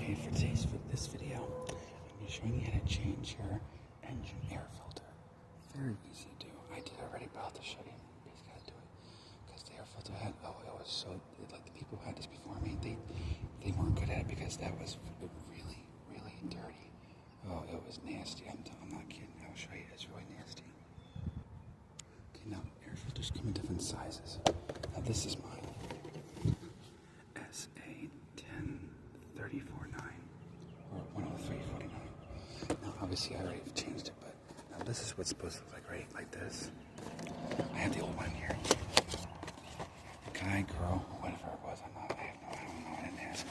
Okay, for this video, I'm just showing you how to change your engine air filter. Very easy to do. I did already, but I'll just show you. Basically, how to do it. Because the air filter had, it was so, like the people who had this before me, they weren't good at it because that was really, really dirty. Oh, it was nasty. I'm not kidding. I'll show you. It's really nasty. Okay, now air filters come in different sizes. Now this is mine. SA-10-34-9 or 103-49. Now obviously I already changed it, but now this is what's supposed to look like, right? Like this. I have the old one here. Guy, girl, whatever it was. I don't know. I didn't ask.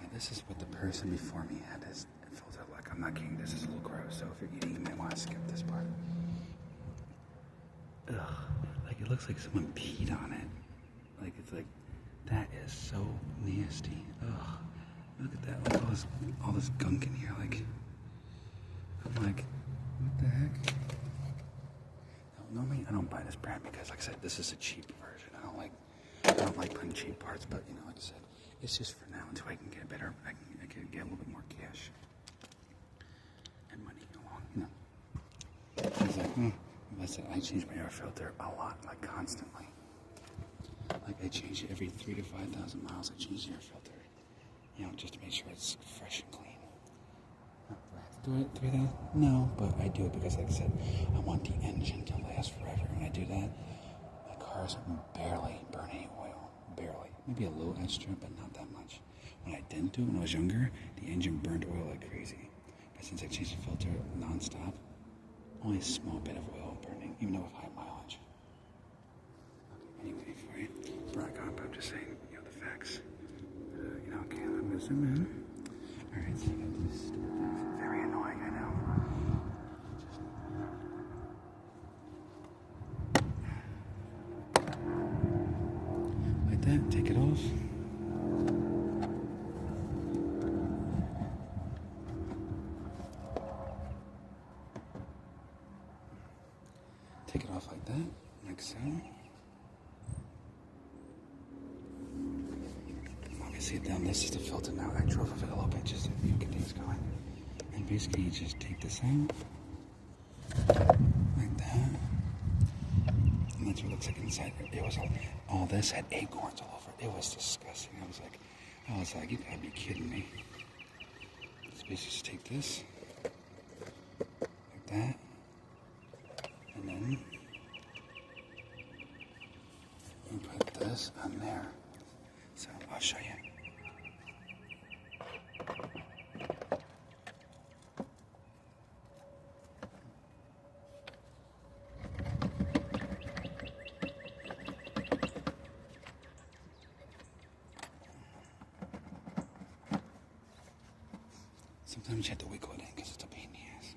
Now this is what the person before me had this filter like. I'm not kidding. This is a little gross. So if you're eating, you might want to skip this part. Ugh. Like it looks like someone peed on it. Like it's like, that is so nasty. Ugh. Look at that. Look at all this gunk in here. Like, I'm like, what the heck? Now, normally I don't buy this brand because, like I said, this is a cheap version. I don't like putting cheap parts, but like I said, it's just for now until I can get better. I can get a little bit more cash and money along. It's like, listen, I change my air filter a lot, like constantly. Like I change it every 3,000 to 5,000 miles. I change the air filter, just to make sure it's fresh and clean. Do I have to do it 3,000? No, but I do it because, like I said, I want the engine to last forever. When I do that, my cars barely burn any oil, barely. Maybe a little extra, but not that much. When I didn't do it when I was younger, the engine burned oil like crazy. But since I changed the filter nonstop, only a small bit of oil burning, even though with high mileage. Anyway, for you, brought up, I'm just saying, the facts. Okay, I'm gonna zoom in. Alright, so I got this stupid thing. Very annoying, I know. Like that, take it off. Take it off like that, like so. See down, this is the filter now. I drove with it a little bit just to get things going. And basically you just take this out like that. And that's what it looks like inside. It was all this had acorns all over it. It was disgusting. I was like, you gotta be kidding me. So basically just take this like that. And then you put this on there. So I'll show you. Sometimes you have to wiggle it in because it's a pain in the ass.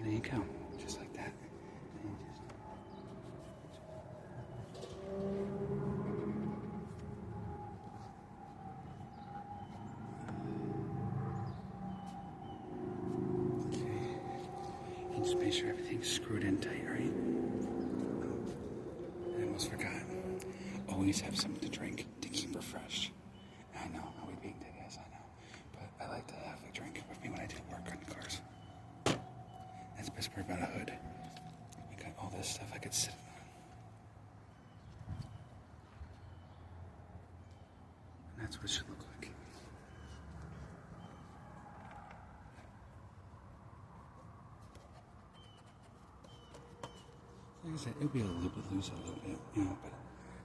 There you go, just like that. Okay. And just make sure everything's screwed in tight, right? I almost forgot. Always have something to drink to keep refreshed. I know, how we being dead ass, I know. But I like to have a drink with me when I do work on cars. That's the best part about a hood. I got all this stuff I could sit on. And that's what it should look like. Like I said, it'll be a little bit loose a little bit, but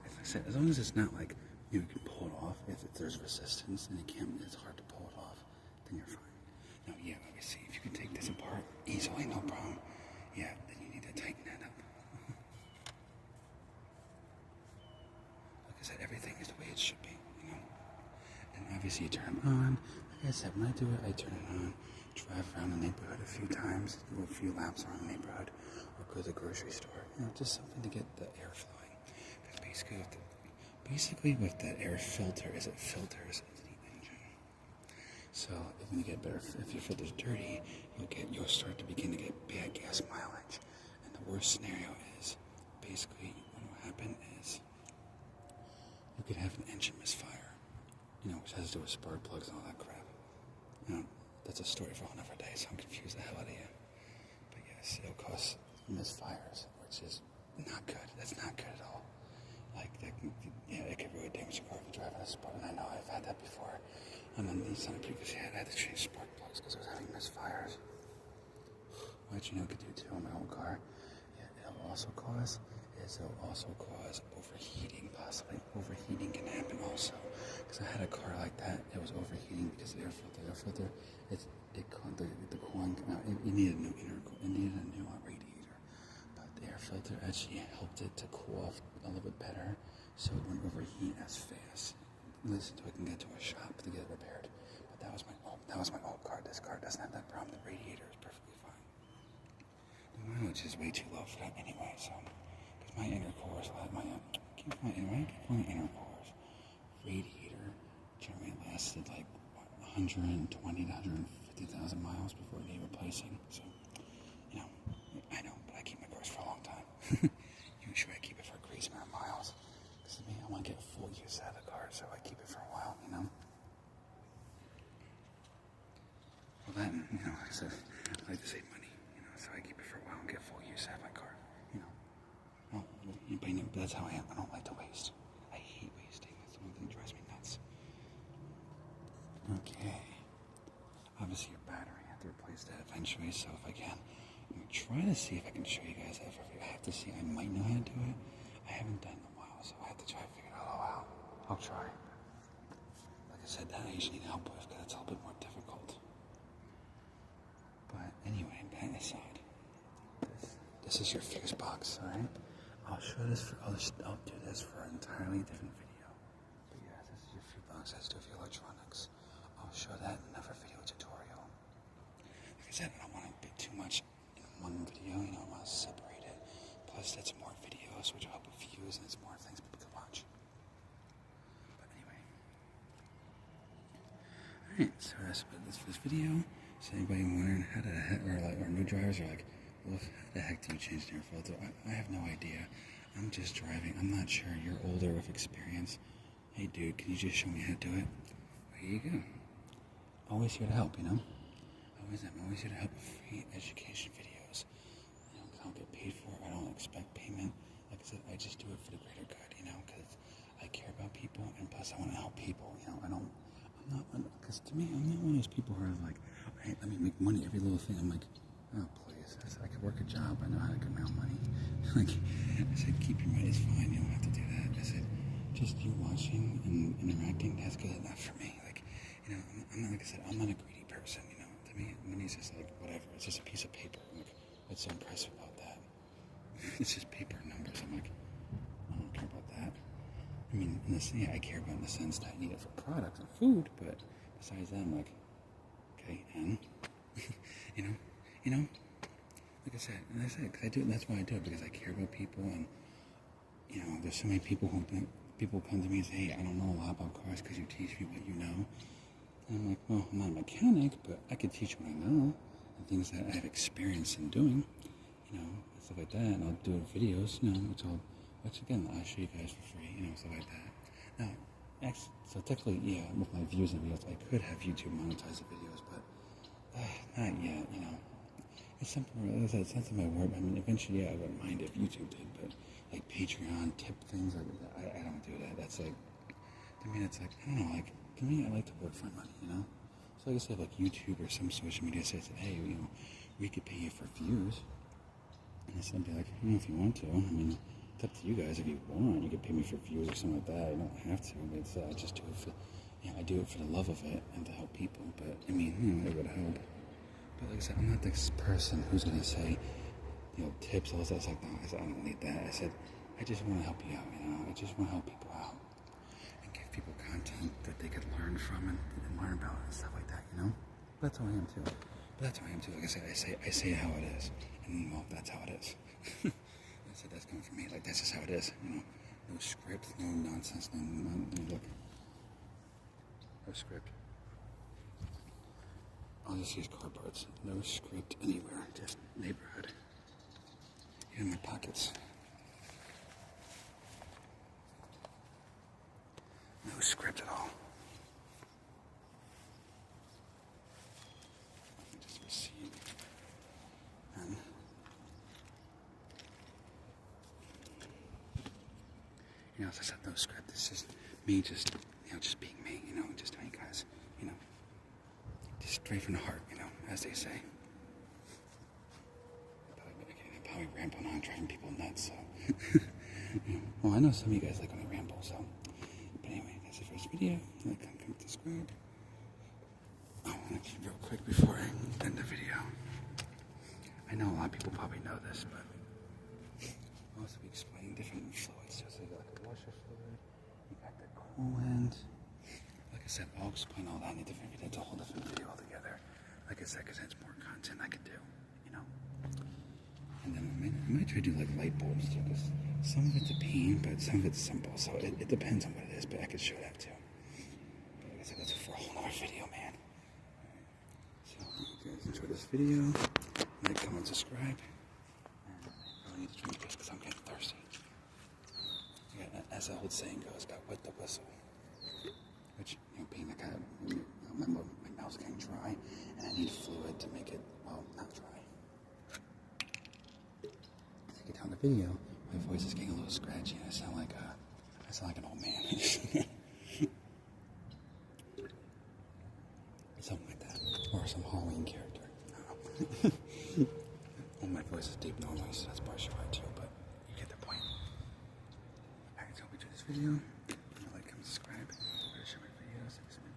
like I said, as long as it's not like you can pull it off. If there's resistance and it's hard to pull it off, then you're fine. Now, yeah, obviously, if you can take this apart easily, no problem. Yeah, then you need to tighten that up. Like I said, everything is the way it should be, you know. And obviously, you turn them on. Like I said, when I do it, I turn it on, drive around the neighborhood a few times, do a few laps around the neighborhood, or go to the grocery store. You know, just something to get the air flowing. Because basically, with the air filter, is it filters the engine. So when you get better, if your filter's dirty, you'll start to begin to get bad gas mileage. And the worst scenario is, basically, what will happen is you could have an engine misfire, you know, which has to do with spark plugs and all that crap. You know, that's a story for another day, so I'm confused the hell out of you. But yes, it'll cause misfires, which is not good. That's not good at all. Like, it could really damage your car if you're driving a spark. And I know I've had that before. On the Nissan previously, I had to change spark plugs because I was having misfires. What you know could do too on my old car, it'll also cause overheating, possibly. Overheating can happen also. Because I had a car like that, it was overheating because the air filter, the cooling, it needed a new radiator. But the air filter actually helped it to cool off a little bit better, so it wouldn't overheat as fast. Listen, so I can get to a shop to get it repaired. But that was my old car. This car doesn't have that problem. The radiator is perfectly fine. The mileage is way too low for that anyway. So, because my intercooler, radiator generally lasted like 120 to 150,000 miles before it needed replacing. So, you know, I know, but I keep my cars for a long time. Usually I keep it for a crazy amount of miles. Because to me, I want to get full use out of the car, so I keep it for a while, you know? Well, then, you know, like I said, I like to save money, you know, so I keep it for a while and get full use out of my car, you know? Well, but that's how I am. I don't like to waste. I hate wasting. That's the one thing that drives me nuts. Okay. Obviously, your battery, I have to replace that eventually, so if I can, I'm going to try to see if I can show you guys that. I have to see. I might know how to do it. I haven't done it in a while, so I have to try to figure it all out. I'll try. Like I said, that I usually need help with because it's a little bit more difficult. But anyway, that aside, this is your fuse box, alright? I'll do this for an entirely different video. But yeah, this is your fuse box. Has to do with your electronics. I'll show that in another video tutorial. Like I said, I don't want to be too much in one video, you know, I want to separate it. Plus, that's more videos, which will help with views, and it's more things people can watch. But anyway. Alright, so that's about this for this video. So anybody wondering how the heck, or new drivers are like, well, how the heck do you change the air filter? I have no idea. I'm just driving. I'm not sure. You're older with experience. Hey, dude, can you just show me how to do it? There you go. Always here to help, you know? I'm always here to help with free education videos. You know, 'cause I don't get paid for it. I don't expect payment. Like I said, I just do it for the greater good, you know, because I care about people, and plus I want to help people, you know. Because to me, I'm not one of those people who are like, hey, let me make money every little thing. I'm like, oh, please. I could work a job. I know how to get my own money. Like, I said, keep your money. It's fine. You don't have to do that. I said, just you watching and interacting, that's good enough for me. Like, you know, I'm not, like I said, I'm not a greedy person, you know. To me, money's just like, whatever. It's just a piece of paper. I'm like, what's so impressive about that? It's just paper and numbers. I'm like, I don't care about that. I mean, I care about in the sense that I need it for products and food, but besides that, I'm like, okay, and, you know, like I said, cause I do it, that's why I do it, because I care about people, and, you know, there's so many people people come to me and say, hey, I don't know a lot about cars because you teach me what you know. And I'm like, well, I'm not a mechanic, but I can teach what I know, and things that I have experience in doing, you know, and stuff like that, and I'll do videos, you know, which again, I'll show you guys for free, you know, stuff like that. Now, so technically, yeah, with my views and videos, I could have YouTube monetize the videos, but not yet, you know. It's something, as I said, it's not my word. I mean, eventually, yeah, I wouldn't mind if YouTube did, but like Patreon, tip things, like I don't do that. That's like, to me, that's like, I don't know, like, to me, I like to work for money, you know? So like I said, like YouTube or some social media says, hey, you know, we could pay you for views. And I'd be like, if you want to, I mean, It's up to you guys if you want. You can pay me for views or something like that. You don't have to. It's I just do it for, I do it for the love of it and to help people. But I mean, it would help. But like I said, I'm not this person who's gonna say, tips, all this. I was like, no, I said, I don't need that. I said, I just want to help you out. I just want to help people out and give people content that they could learn from and learn about and stuff like that. But that's how I am too. Like I said, I say it how it is, and that's how it is. I said that's coming from me. Like that's just how it is. No script, no nonsense, no look, no script. I'll just use cardboards. No script anywhere. Just neighborhood. In my pockets. No script at all. Let me just receive. And as I said, no script. This is me just being me, just to make guys, just straight from the heart, as they say. Probably rambling on, driving people nuts, so. Well, I know some of you guys like when I ramble, so. But anyway, that's the first video. Like, comment, subscribe. I want to keep real quick before I end the video. I know a lot of people probably know this, but I'll also be explaining different fluids. So you got like a washer fluid, you got the coolant. Like I said, I'll explain all that in a different video. It's a whole different video altogether. Like I said, because that's more content I could do, And then I might try to do like light bulbs too, because some of it's a pain, but some of it's simple. So it depends on what it is, but I could show that too. But like I said, that's for a whole other video, man. So I hope you guys enjoyed this video. Like, comment, subscribe. And I really need to drink this because I'm getting thirsty. Yeah, as the old saying goes, got wet the whistle. Which, being like my mouth's getting dry, and I need fluid to make it, not dry. As I get down the video, my voice is getting a little scratchy, and I sound like an old man. Something like that. Or some Halloween character. I don't know. Well, my voice is deep normally, so that's partially why too, but you get the point. Alright, so hope you enjoyed this video. Like, comment, subscribe, share my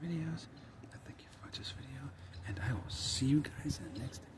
videos, I thank you for watching this video, and I will see you guys in the next video.